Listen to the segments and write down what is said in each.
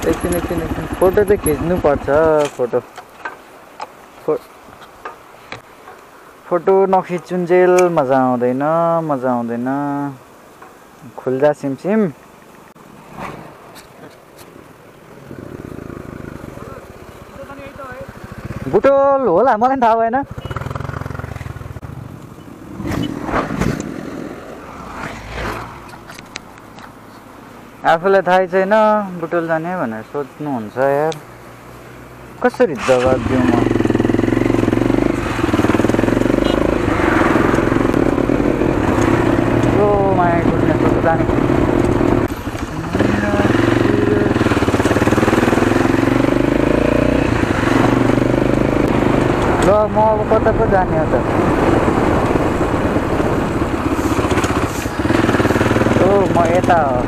एकछिन फोटो चाहिँ खिच्नु पर्छ। फोटो नखिचुन्जेल मजा आउँदैन। खुल्जा सिमसिम। बुटोल होला, मलाई थाहा भएन। आफूलाई थाहै छैन बुटोल जाने भनेर सोच्नुहुन्छ यार। कसरी जवाब दिउँ म? ओ माय गुडनेस, बुटोल जाने। ल म अब कता पो जाने हो त? ओ म यता हो।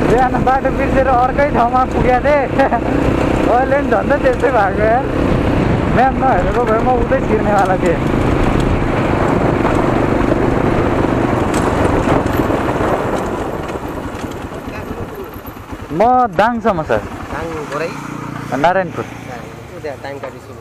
बिहान बाटो बिर्सेर अर्कै ठाउँमा पुगेको थिएँ। अहिले नि झन् त्यस्तै भएको यार। म्याप नहेरेको भए म उतै छिर्नेवाला थिएँ। म दाङसम्म सर। दाङ गोराई नारायणपुर। टाइम काटिसु